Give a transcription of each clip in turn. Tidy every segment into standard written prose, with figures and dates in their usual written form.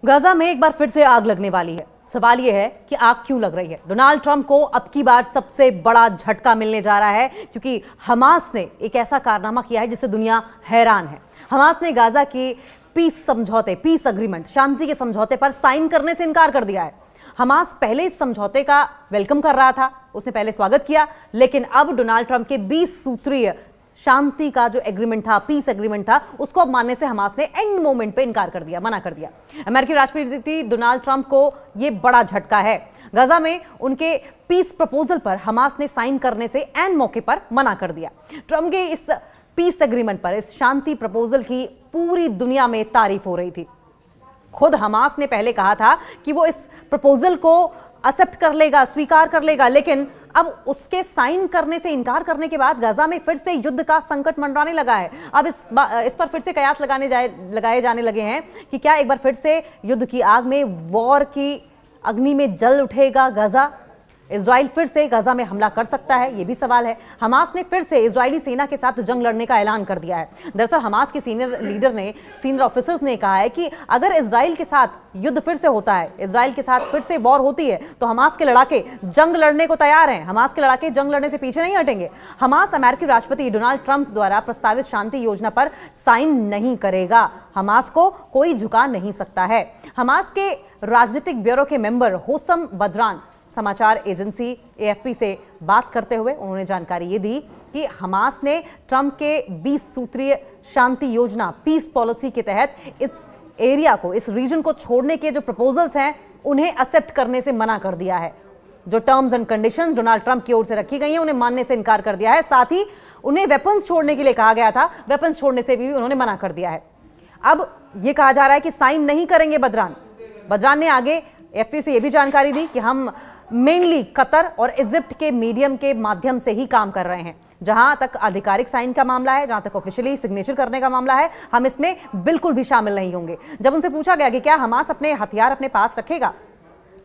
Gaza में एक बार फिर से आग लगने वाली है। सवाल यह है कि आग क्यों लग रही है। डोनाल्ड ट्रंप को अब की बार सबसे बड़ा झटका मिलने जा रहा है क्योंकि हमास ने एक ऐसा कारनामा किया है जिससे दुनिया हैरान है। हमास ने गाजा की पीस अग्रीमेंट, शांति के समझौते पर साइन करने से इनकार कर दिया है। हमास पहले इस समझौते का वेलकम कर रहा था, उसने पहले स्वागत किया, लेकिन अब डोनाल्ड ट्रंप के 20 सूत्रीय शांति का जो एग्रीमेंट था, पीस एग्रीमेंट था, उसको अब मानने से हमास ने एंड मोमेंट पे इनकार कर दिया, मना कर दिया। अमेरिकी राष्ट्रपति डोनाल्ड ट्रंप को यह बड़ा झटका है। गाजा में उनके पीस प्रपोजल पर हमास ने साइन करने से एंड मौके पर मना कर दिया। ट्रंप के इस पीस एग्रीमेंट पर, इस शांति प्रपोजल की पूरी दुनिया में तारीफ हो रही थी। खुद हमास ने पहले कहा था कि वो इस प्रपोजल को एक्सेप्ट कर लेगा, स्वीकार कर लेगा, लेकिन अब उसके साइन करने से इनकार करने के बाद गाजा में फिर से युद्ध का संकट मंडराने लगा है। अब इस पर फिर से कयास लगाए जाने लगे हैं कि क्या एक बार फिर से युद्ध की आग में, वॉर की अग्नि में जल उठेगा गाजा। इजराइल फिर से गाजा में हमला कर सकता है, यह भी सवाल है। हमास ने फिर से इजरायली सेना के साथ जंग लड़ने का ऐलान कर दिया है। दरअसल हमास के सीनियर ऑफिसर्स ने कहा है कि अगर इजराइल के साथ युद्ध फिर से होता है, इजराइल के साथ फिर से वॉर होती है, तो हमास के लड़ाके जंग लड़ने को तैयार हैं। हमास के लड़ाके जंग लड़ने से पीछे नहीं हटेंगे। हमास अमेरिकी राष्ट्रपति डोनाल्ड ट्रंप द्वारा प्रस्तावित शांति योजना पर साइन नहीं करेगा। हमास को कोई झुका नहीं सकता है। हमास के राजनीतिक ब्यूरो के मेंबर होसम बदरान समाचार एजेंसी एएफपी से बात करते हुए उन्होंने जानकारी ये दी कि हमास ने ट्रंप के 20 सूत्रीय शांति योजना, पीस पॉलिसी के तहत इस एरिया को, इस रीजन को छोड़ने के जो प्रपोजल्स हैं, उन्हें एक्सेप्ट करने से मना कर दिया है। जो terms and conditions Donald Trump की ओर से रखी गई हैं, उन्हें मानने से इनकार कर दिया है। साथ ही उन्हें वेपन्स छोड़ने के लिए कहा गया था, वेपन्स छोड़ने से भी उन्होंने मना कर दिया है। अब यह कहा जा रहा है कि साइन नहीं करेंगे बदरान ने आगे एएफपी से यह भी जानकारी दी कि हम मेनली कतर और इजिप्ट के मीडियम के माध्यम से ही काम कर रहे हैं। जहां तक आधिकारिक साइन का मामला है, जहां तक ऑफिशियली सिग्नेचर करने का मामला है, हम इसमें बिल्कुल भी शामिल नहीं होंगे। जब उनसे पूछा गया कि क्या हमास अपने हथियार अपने पास रखेगा,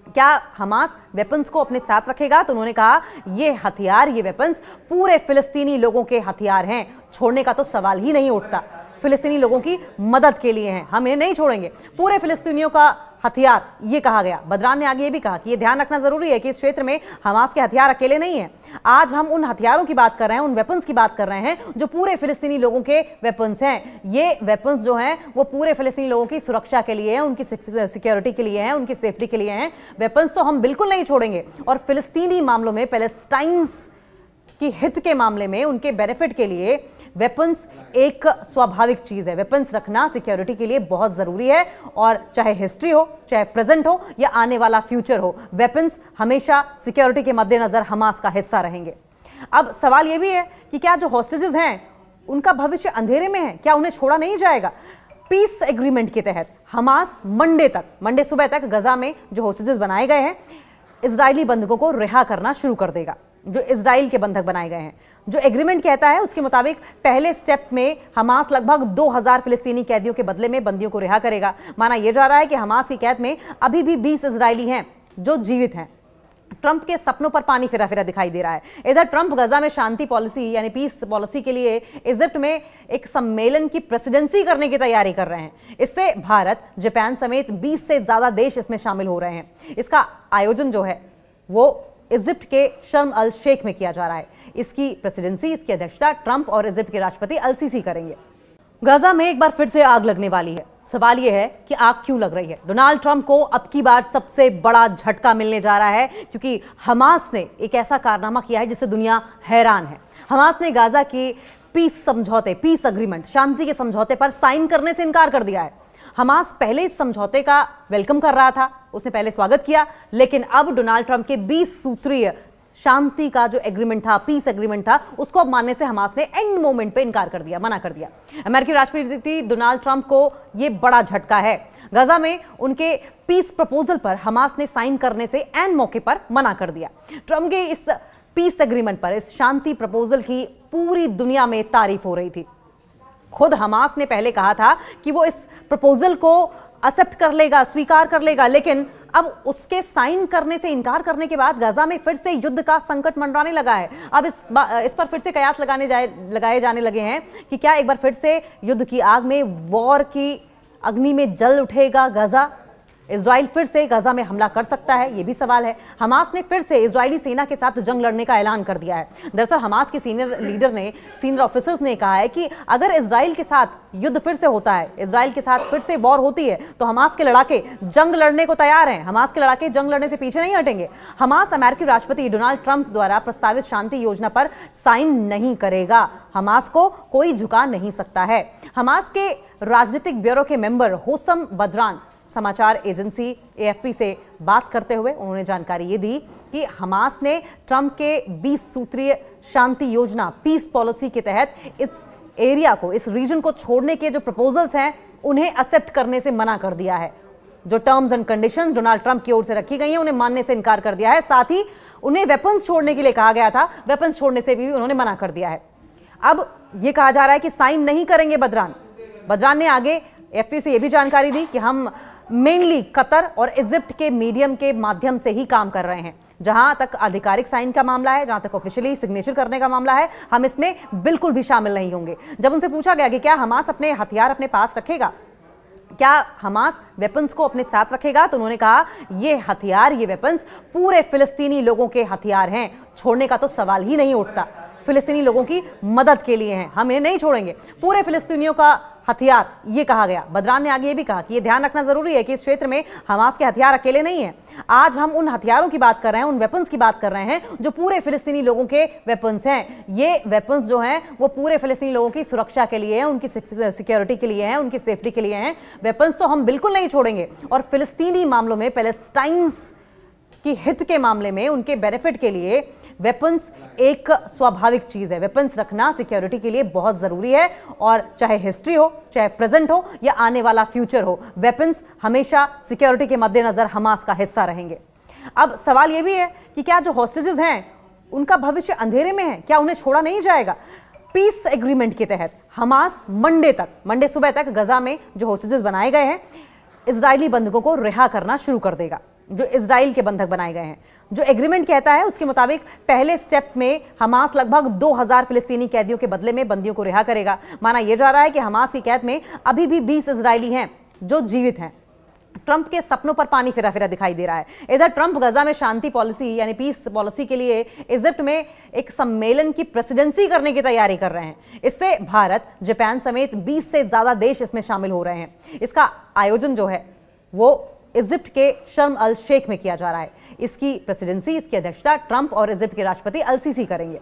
क्या हमास वेपन्स को अपने साथ रखेगा, तो उन्होंने कहा ये हथियार, ये वेपन्स पूरे फिलिस्तीनी लोगों के हथियार हैं, छोड़ने का तो सवाल ही नहीं उठता। फिलिस्तीनी लोगों की मदद के लिए हैं, हम इन्हें नहीं छोड़ेंगे, पूरे फिलिस्तीनियों का हथियार, ये कहा गया। बदरान ने आगे ये भी कहा कि ये ध्यान रखना जरूरी है कि इस क्षेत्र में हमास के हथियार अकेले नहीं हैं। आज हम उन हथियारों की बात कर रहे हैं, उन वेपन्स की बात कर रहे हैं जो पूरे फिलिस्तीनी लोगों के वेपन्स हैं। ये वेपन्स जो हैं वो पूरे फिलिस्तीनी लोगों की सुरक्षा के लिए हैं, उनकी सिक्योरिटी के लिए हैं, उनकी सेफ्टी के लिए हैं। वेपन्स तो हम बिल्कुल नहीं छोड़ेंगे। और फिलिस्तीनी मामलों में, पैलेस्टाइन्स की हित के मामले में, उनके बेनिफिट के लिए वेपन्स एक स्वाभाविक चीज है। वेपन्स रखना सिक्योरिटी के लिए बहुत जरूरी है, और चाहे हिस्ट्री हो, चाहे प्रेजेंट हो, या आने वाला फ्यूचर हो, वेपन्स हमेशा सिक्योरिटी के मद्देनजर हमास का हिस्सा रहेंगे। अब सवाल यह भी है कि क्या जो हॉस्टेजेस हैं उनका भविष्य अंधेरे में है, क्या उन्हें छोड़ा नहीं जाएगा। पीस एग्रीमेंट के तहत हमास मंडे सुबह तक गाजा में जो हॉस्टेजेस बनाए गए हैं, इजरायली बंधकों को रिहा करना शुरू कर देगा, जो इजराइल के बंधक बनाए गए हैं। जो एग्रीमेंट कहता है उसके मुताबिक पहले स्टेप में हमास लगभग 2000 फिलिस्तीनी कैदियों के बदले में बंदियों को रिहा करेगा। माना यह जा रहा है कि हमास की कैद में अभी भी 20 इजरायली हैं जो जीवित हैं। ट्रंप के सपनों पर पानी फिरा फिरा दिखाई दे रहा है। इधर ट्रंप गाजा में शांति पॉलिसी यानी पीस पॉलिसी के लिए इजिप्ट में एक सम्मेलन की प्रेसिडेंसी करने की तैयारी कर रहे हैं। इससे भारत, जापान समेत 20 से ज्यादा देश इसमें शामिल हो रहे हैं। इसका आयोजन जो है वो इजिप्ट के शर्म अल शेख में किया जा रहा है। इसकी प्रेसिडेंसी, इसकी अध्यक्षता ट्रंप और इजिप्ट के राष्ट्रपति अल सीसी करेंगे। गाजा में एक बार फिर से आग लगने वाली है। सवाल यह है कि आग क्यों लग रही है। डोनाल्ड ट्रंप को अब की बार सबसे बड़ा झटका मिलने जा रहा है क्योंकि हमास ने एक ऐसा कारनामा किया है जिससे दुनिया हैरान है। हमास ने गाजा की पीस अग्रीमेंट, शांति के समझौते पर साइन करने से इनकार कर दिया है। हमास पहले इस समझौते का वेलकम कर रहा था, उसने पहले स्वागत किया, लेकिन अब डोनाल्ड ट्रंप के 20 सूत्रीय शांति का जो एग्रीमेंट था, पीस एग्रीमेंट था, उसको अब मानने से हमास ने एंड मोमेंट पे इनकार कर दिया, मना कर दिया। अमेरिकी राष्ट्रपति डोनाल्ड ट्रंप को यह बड़ा झटका है। गाजा में उनके पीस प्रपोजल पर हमास ने साइन करने से एंड मौके पर मना कर दिया। ट्रंप के इस पीस एग्रीमेंट पर, इस शांति प्रपोजल की पूरी दुनिया में तारीफ हो रही थी। खुद हमास ने पहले कहा था कि वो इस प्रपोजल को एक्सेप्ट कर लेगा, स्वीकार कर लेगा, लेकिन अब उसके साइन करने से इनकार करने के बाद गाजा में फिर से युद्ध का संकट मंडराने लगा है। अब इस पर फिर से कयास लगाए जाने लगे हैं कि क्या एक बार फिर से युद्ध की आग में, वॉर की अग्नि में जल उठेगा गाजा। इजराइल फिर से गजा में हमला कर सकता है, यह भी सवाल है। हमास ने फिर से इजरायली सेना के साथ जंग लड़ने का ऐलान कर दिया है। दरअसल हमास के सीनियर ऑफिसर्स ने कहा है कि अगर इजराइल के साथ युद्ध फिर से होता है, इजराइल के साथ फिर से वॉर होती है, तो हमास के लड़ाके जंग लड़ने को तैयार हैं। हमास के लड़ाके जंग लड़ने से पीछे नहीं हटेंगे। हमास अमेरिकी राष्ट्रपति डोनाल्ड ट्रंप द्वारा प्रस्तावित शांति योजना पर साइन नहीं करेगा। हमास को कोई झुका नहीं सकता है। हमास के राजनीतिक ब्यूरो के मेंबर होसम बदरान समाचार एजेंसी एएफपी से बात करते हुए उन्होंने जानकारी ये दी कि हमास ने ट्रंप के 20 सूत्रीय शांति योजना पीस पॉलिसी के तहत इस एरिया को, इस रीजन को छोड़ने के जो प्रपोजल्स हैं उन्हें एक्सेप्ट करने से मना कर दिया है। जो terms and conditions Donald Trump की ओर से रखी गई हैं उन्हें मानने से इनकार कर दिया है। साथ ही उन्हें वेपन्स छोड़ने के लिए कहा गया था, वेपन्स छोड़ने से भी उन्होंने मना कर दिया है। अब यह कहा जा रहा है कि साइन नहीं करेंगे बदरान ने आगे एएफपी से यह भी जानकारी दी कि हम मेनली कतर और इजिप्ट के मीडियम के माध्यम से ही काम कर रहे हैं। जहां तक आधिकारिक साइन का मामला है, जहां तक ऑफिशियली सिग्नेचर करने का मामला है, हम इसमें बिल्कुल भी शामिल नहीं होंगे। जब उनसे पूछा गया कि क्या हमास अपने हथियार अपने पास रखेगा, क्या हमास वेपन्स को अपने साथ रखेगा, तो उन्होंने कहा ये हथियार, ये वेपन्स पूरे फिलिस्तीनी लोगों के हथियार हैं, छोड़ने का तो सवाल ही नहीं उठता। फिलिस्तीनी लोगों की मदद के लिए हैं, हम इन्हें नहीं छोड़ेंगे, पूरे फिलिस्तीनियों का हथियार, ये कहा गया। बदरान ने आगे ये भी कहा कि ये ध्यान रखना जरूरी है कि इस क्षेत्र में हमास के हथियार अकेले नहीं हैं। आज हम उन हथियारों की बात कर रहे हैं, उन वेपन्स की बात कर रहे हैं जो पूरे फिलिस्तीनी लोगों के वेपन्स हैं। ये वेपन्स जो हैं वो पूरे फिलिस्तीनी लोगों की सुरक्षा के लिए हैं, उनकी सिक्योरिटी के लिए हैं, उनकी सेफ्टी के लिए हैं। वेपन्स तो हम बिल्कुल नहीं छोड़ेंगे। और फिलिस्तीनी मामलों में, पैलेस्टाइन्स की हित के मामले में, उनके बेनिफिट के लिए वेपन्स एक स्वाभाविक चीज है। वेपन्स रखना सिक्योरिटी के लिए बहुत जरूरी है। और चाहे हिस्ट्री हो, चाहे प्रेजेंट हो या आने वाला फ्यूचर हो, वेपन्स हमेशा सिक्योरिटी के मद्देनजर हमास का हिस्सा रहेंगे। अब सवाल यह भी है कि क्या जो हॉस्टेजेस हैं उनका भविष्य अंधेरे में है, क्या उन्हें छोड़ा नहीं जाएगा? पीस एग्रीमेंट के तहत हमास मंडे सुबह तक गजा में जो हॉस्टेजेस बनाए गए हैं, इजरायली बंधकों को रिहा करना शुरू कर देगा, जो इजराइल के बंधक बनाए गए हैं। जो एग्रीमेंट कहता है उसके मुताबिक पहले स्टेप में हमास लगभग 2000 फिलिस्तीनी कैदियों के बदले में बंदियों को रिहा करेगा। माना यह जा रहा है कि हमास की कैद में अभी भी 20 इजरायली हैं जो जीवित हैं। ट्रंप के सपनों पर पानी फिरा फिरा दिखाई दे रहा है। इधर ट्रंप गजा में शांति पॉलिसी यानी पीस पॉलिसी के लिए इजिप्ट में एक सम्मेलन की प्रेसिडेंसी करने की तैयारी कर रहे हैं। इससे भारत, जापान समेत 20 से ज्यादा देश इसमें शामिल हो रहे हैं। इसका आयोजन जो है वो इजिप्ट के शर्म अल शेख में किया जा रहा है। इसकी प्रेसिडेंसी, इसकी अध्यक्षता ट्रंप और इजिप्ट के राष्ट्रपति अल सीसी करेंगे।